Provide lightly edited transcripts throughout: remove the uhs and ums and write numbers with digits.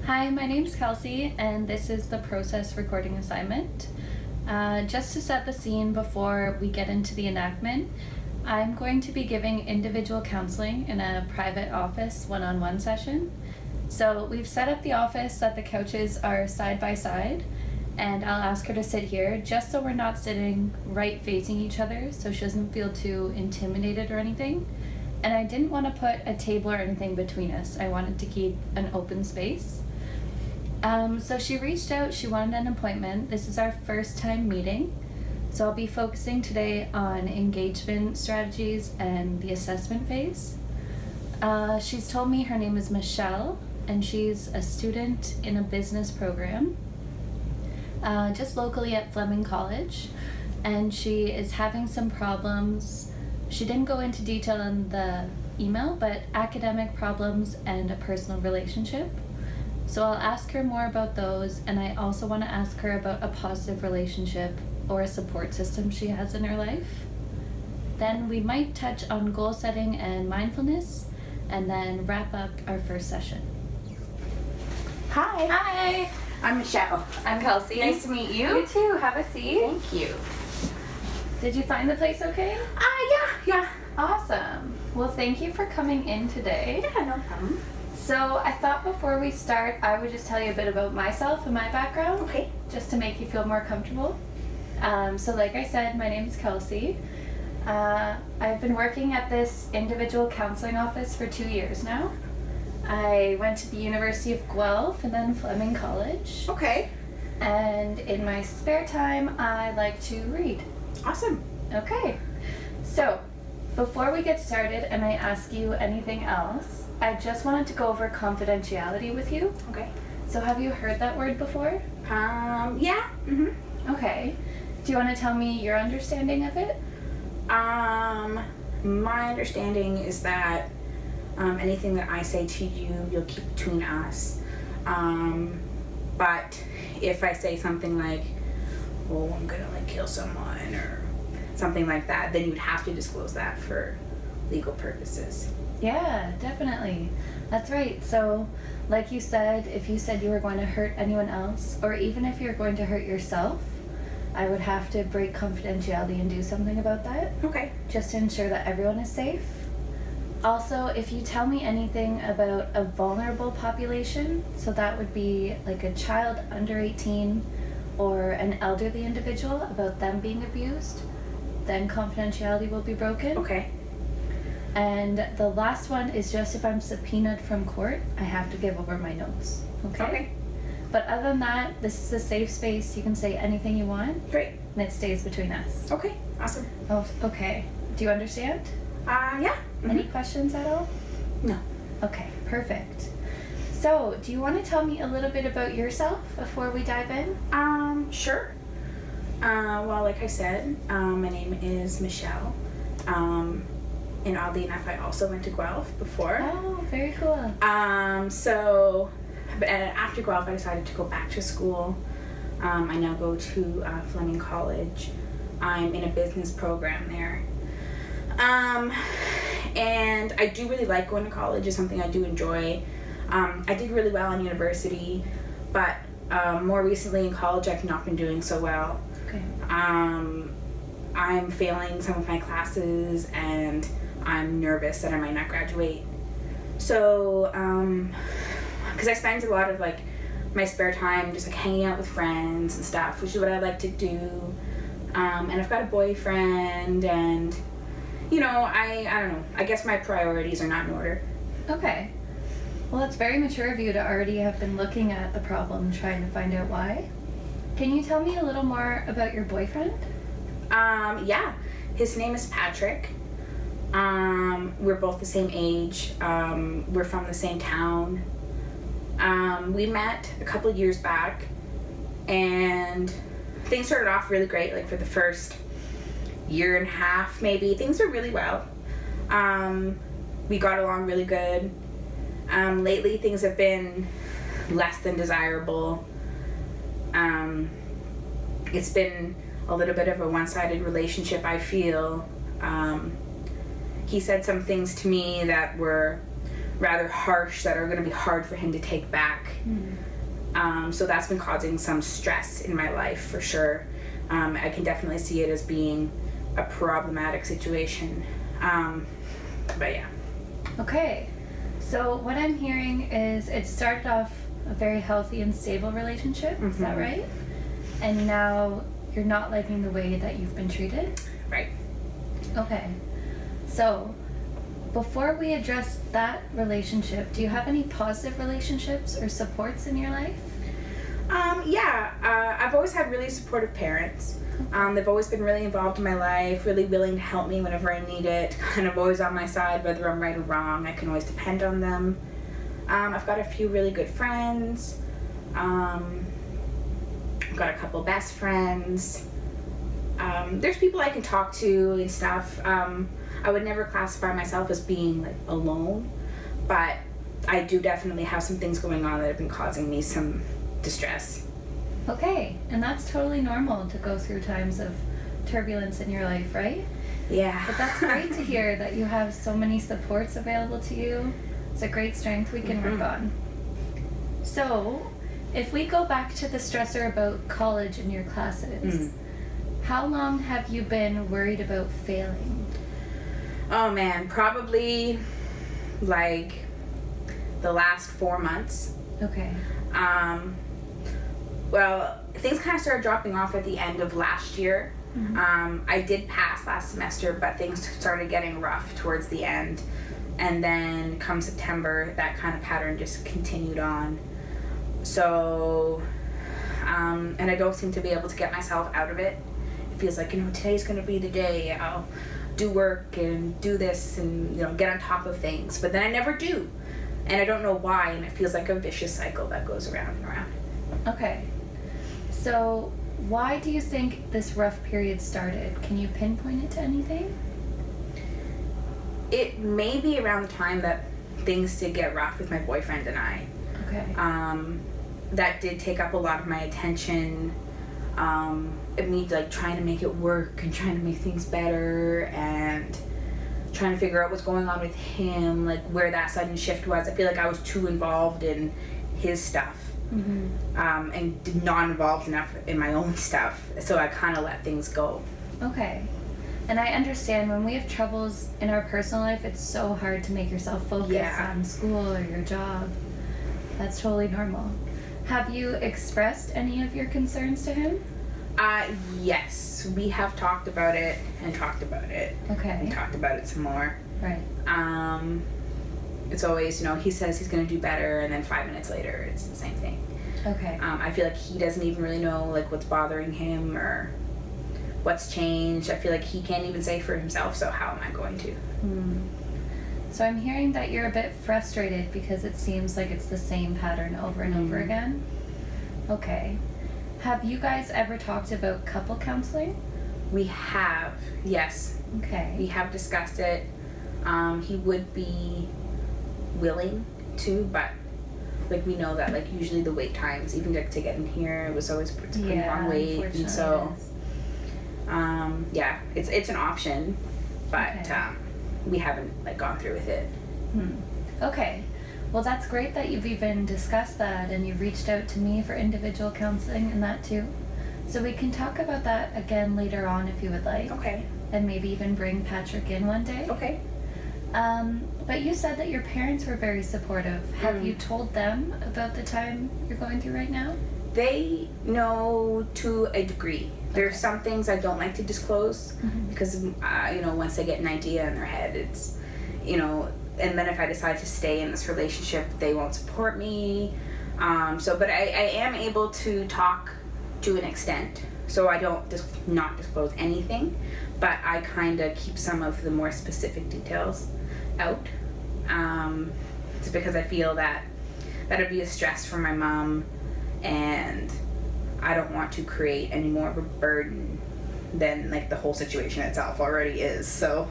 Hi, my name's Kelsey, and this is the process recording assignment. Just to set the scene before we get into the enactment, I'm going to be giving individual counseling in a private office one-on-one session. So we've set up the office that the couches are side by side, and I'll ask her to sit here just so we're not sitting right facing each other so she doesn't feel too intimidated or anything. And I didn't want to put a table or anything between us. I wanted to keep an open space. So she reached out, she wanted an appointment. This is our first time meeting. So I'll be focusing today on engagement strategies and the assessment phase. She's told me her name is Michelle, and she's a student in a business program, just locally at Fleming College. And she is having some problems. She didn't go into detail in the email, but academic problems and a personal relationship. So I'll ask her more about those, and I also want to ask her about a positive relationship or a support system she has in her life. Then we might touch on goal setting and mindfulness, and then wrap up our first session. Hi. Hi! I'm Michelle. I'm Kelsey. Nice to meet you. You too. Have a seat. Thank you. Did you find the place okay? Yeah. Awesome. Well, thank you for coming in today. Yeah, no problem. So I thought before we start, I would just tell you a bit about myself and my background. Okay. Just to make you feel more comfortable. So like I said, my name is Kelsey. I've been working at this individual counseling office for 2 years now. I went to the University of Guelph and then Fleming College. Okay. And in my spare time, I like to read. Awesome. Okay. So before we get started and I ask you anything else, I just wanted to go over confidentiality with you. Okay. So have you heard that word before? Yeah. Okay. Do you want to tell me your understanding of it? My understanding is that anything that I say to you, you'll keep between us. But if I say something like, "Oh, I'm gonna kill someone," or something like that, then you'd have to disclose that for legal purposes. Yeah, definitely. That's right. So, like you said, if you said you were going to hurt anyone else, or even if you're going to hurt yourself, I would have to break confidentiality and do something about that. Okay. Just to ensure that everyone is safe. Also, if you tell me anything about a vulnerable population, so that would be like a child under 18 or an elderly individual, about them being abused, then confidentiality will be broken. Okay. And the last one is just if I'm subpoenaed from court, I have to give over my notes. Okay? But other than that, this is a safe space. You can say anything you want. Great. And it stays between us. Okay. Awesome. Oh, okay. Do you understand? Yeah. Any questions at all? No. Okay, perfect. So, do you want to tell me a little bit about yourself before we dive in? Sure. Well, like I said, my name is Michelle. And oddly enough, I also went to Guelph before. Oh, very cool. But after Guelph, I decided to go back to school. I now go to Fleming College. I'm in a business program there. And I do really like going to college. It's something I do enjoy. I did really well in university, but more recently in college, I've not been doing so well. Okay. I'm failing some of my classes, and I'm nervous that I might not graduate. So, because I spend a lot of my spare time just hanging out with friends and stuff, which is what I like to do. And I've got a boyfriend, and I don't know. I guess my priorities are not in order. Okay. Well, it's very mature of you to already have been looking at the problem, trying to find out why. Can you tell me a little more about your boyfriend? Yeah. His name is Patrick. We're both the same age. We're from the same town. We met a couple of years back, and things started off really great. For the first year and a half, maybe, things were really well. We got along really good. Lately, things have been less than desirable. It's been a little bit of a one-sided relationship, I feel. He said some things to me that were rather harsh that are going to be hard for him to take back. So that's been causing some stress in my life for sure. I can definitely see it as being a problematic situation. But yeah. Okay, so what I'm hearing is it started off a very healthy and stable relationship, is that right? And now you're not liking the way that you've been treated? Right. Okay, so before we address that relationship, do you have any positive relationships or supports in your life? I've always had really supportive parents. They've always been really involved in my life, really willing to help me whenever I need it, kind of always on my side, whether I'm right or wrong. I can always depend on them. I've got a few really good friends. I've got a couple best friends. There's people I can talk to and stuff. I would never classify myself as being like alone, but I do definitely have some things going on that have been causing me some distress. Okay, and that's totally normal to go through times of turbulence in your life, right? Yeah. But that's great to hear that you have so many supports available to you. It's a great strength we can work on. So, if we go back to the stressor about college and your classes, how long have you been worried about failing? Oh man, probably like the last 4 months. Okay. Well, things kind of started dropping off at the end of last year. I did pass last semester, but things started getting rough towards the end. And then come September, that kind of pattern just continued on. So, and I don't seem to be able to get myself out of it. It feels like, today's going to be the day I'll do work and do this and, get on top of things. But then I never do. And I don't know why, and it feels like a vicious cycle that goes around and around. Okay. So, why do you think this rough period started? Can you pinpoint it to anything? It may be around the time that things did get rough with my boyfriend and I. Okay. That did take up a lot of my attention. Me trying to make it work and trying to make things better and trying to figure out what's going on with him, like where that sudden shift was. I feel like I was too involved in his stuff. And not involved enough in my own stuff, so I kind of let things go. Okay. And I understand when we have troubles in our personal life, it's so hard to make yourself focus on school or your job. That's totally normal. Have you expressed any of your concerns to him? Yes. We have talked about it and talked about it. Okay. And talked about it some more. Right. It's always, he says he's going to do better, and then 5 minutes later, it's the same thing. Okay. I feel like he doesn't even really know, what's bothering him or what's changed. I feel like he can't even say for himself, so how am I going to? So I'm hearing that you're a bit frustrated because it seems like it's the same pattern over and over again. Okay. Have you guys ever talked about couple counseling? We have, yes. Okay. We have discussed it. He would be willing to, but we know that usually the wait times, even to get in here, it was always pretty long wait, and so it's an option, but we haven't gone through with it. Okay. Well, that's great that you've even discussed that and you've reached out to me for individual counseling and that too. So we can talk about that again later on if you would like. Okay. And maybe even bring Patrick in one day. Okay. But you said that your parents were very supportive. Have you told them about the time you're going through right now? They know to a degree. There's some things I don't like to disclose because, once they get an idea in their head, it's, and then if I decide to stay in this relationship, they won't support me. But I am able to talk to an extent. So I don't not disclose anything, but I kind of keep some of the more specific details out. It's because I feel that that'd be a stress for my mom, and I don't want to create any more of a burden than the whole situation itself already is. So.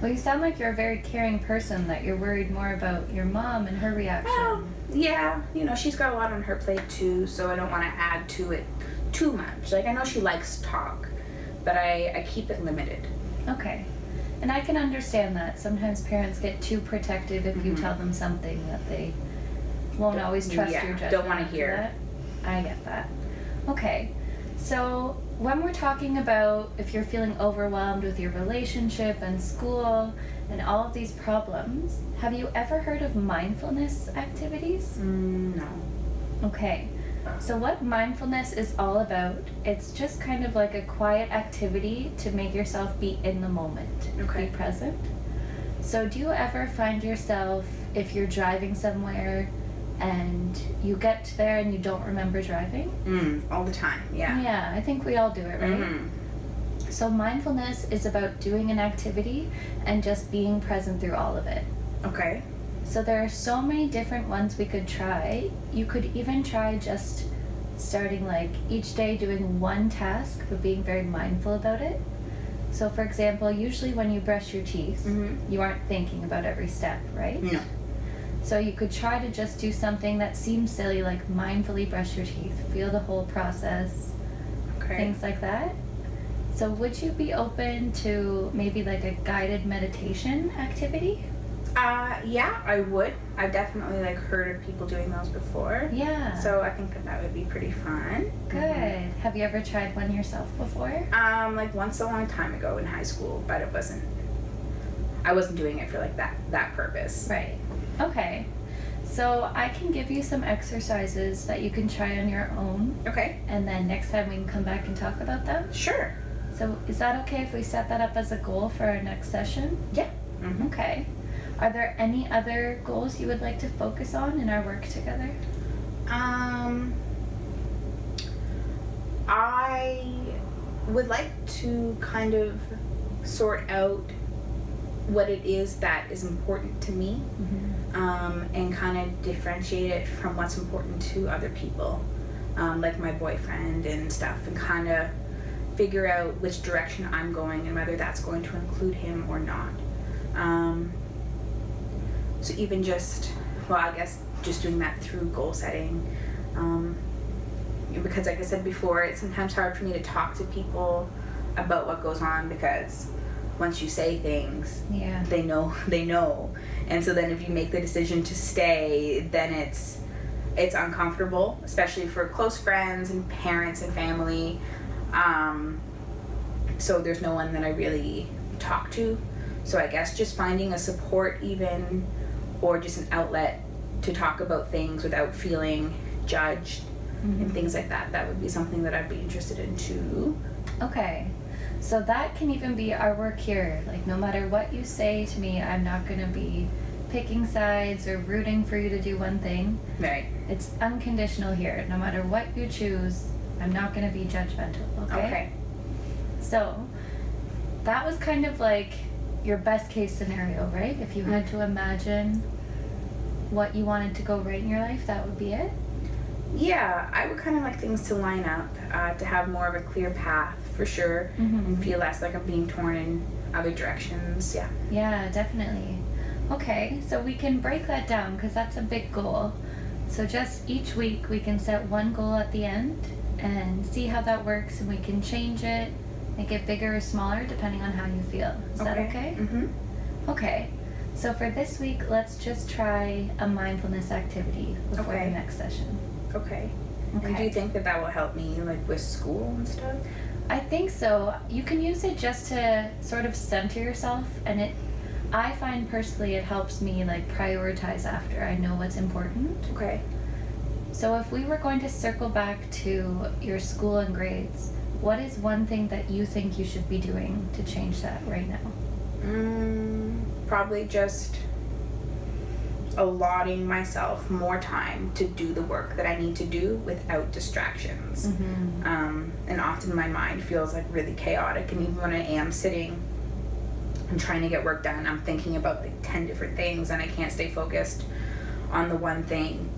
Well, you sound like you're a very caring person, that you're worried more about your mom and her reaction. Well, yeah, she's got a lot on her plate too, so I don't want to add to it too much. I know she likes to talk, but I keep it limited. Okay. And I can understand that. Sometimes parents get too protective if you tell them something that they won't always trust your judgment. Don't want to after hear. that. I get that. Okay. So when we're talking about if you're feeling overwhelmed with your relationship and school and all of these problems, have you ever heard of mindfulness activities? No. Okay. So what mindfulness is all about, it's just kind of like a quiet activity to make yourself be in the moment, Okay. be present. So do you ever find yourself, if you're driving somewhere and you get there and you don't remember driving? All the time, yeah. Yeah, I think we all do it, right? Mm-hmm. So mindfulness is about doing an activity and just being present through all of it. Okay. So there are so many different ones we could try. You could even try just starting like each day doing one task but being very mindful about it. So for example, usually when you brush your teeth, you aren't thinking about every step, right? No. So you could try to just do something that seems silly, like mindfully brush your teeth, feel the whole process, Okay. things like that. So would you be open to maybe like a guided meditation activity? Yeah, I would. I've definitely like heard of people doing those before. Yeah. So I think that would be pretty fun. Good. Have you ever tried one yourself before? Like once a long time ago in high school, but I wasn't doing it for like that purpose. Right. Okay. So I can give you some exercises that you can try on your own, Okay. and then next time we can come back and talk about them. Sure. So is that okay if we set that up as a goal for our next session? Yeah. Mm-hmm. Okay. Are there any other goals you would like to focus on in our work together? I would like to kind of sort out what it is that is important to me, and kind of differentiate it from what's important to other people, like my boyfriend and stuff, and kind of figure out which direction I'm going and whether that's going to include him or not. So even just, well, I guess just doing that through goal setting, because like I said before, it's sometimes hard for me to talk to people about what goes on, because once you say things, Yeah. they know, and so then if you make the decision to stay, then it's uncomfortable, especially for close friends and parents and family. So there's no one that I really talk to. So I guess just finding a support even, or just an outlet to talk about things without feeling judged and things like that. That would be something that I'd be interested in too. Okay. So that can even be our work here. Like no matter what you say to me, I'm not going to be picking sides or rooting for you to do one thing. Right. It's unconditional here. No matter what you choose, I'm not going to be judgmental, okay? Okay. So that was kind of like your best case scenario, right? If you had to imagine what you wanted to go right in your life, that would be it? Yeah, I would kind of like things to line up, to have more of a clear path for sure, and feel less like I'm being torn in other directions. Yeah. Yeah, definitely. Okay, so we can break that down because that's a big goal. So just each week we can set one goal at the end and see how that works, and we can change it, make it bigger or smaller depending on how you feel. Is that okay? Okay. So for this week, let's just try a mindfulness activity before the next session. Okay. Okay. And do you think that will help me like with school and stuff? I think so. You can use it just to sort of center yourself, and I find personally it helps me like prioritize after I know what's important. Okay. So if we were going to circle back to your school and grades, what is one thing that you think you should be doing to change that right now? Probably just allotting myself more time to do the work that I need to do without distractions. And often my mind feels like really chaotic, and even when I am sitting and trying to get work done, I'm thinking about like 10 different things, and I can't stay focused on the one thing.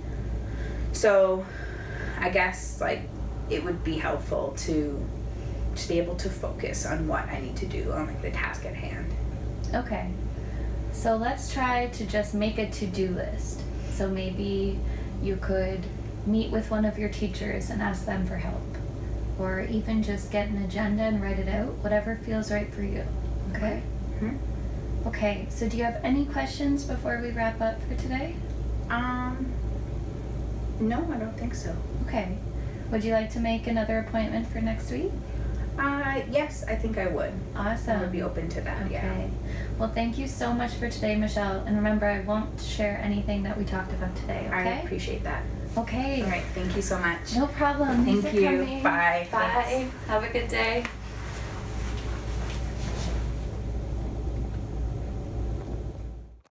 So I guess like it would be helpful to just be able to focus on what I need to do, on like the task at hand. Okay. So let's try to just make a to-do list. So maybe you could meet with one of your teachers and ask them for help. Or even just get an agenda and write it out, whatever feels right for you. Okay? Okay, so do you have any questions before we wrap up for today? No, I don't think so. Okay. Would you like to make another appointment for next week? Yes, I think I would. Awesome. I would be open to that, yeah. Okay. Well, thank you so much for today, Michelle. And remember, I won't share anything that we talked about today, I okay? appreciate that. Okay. All right, thank you so much. No problem. Thanks Thank for you. coming. Bye. Bye. Thanks. Have a good day.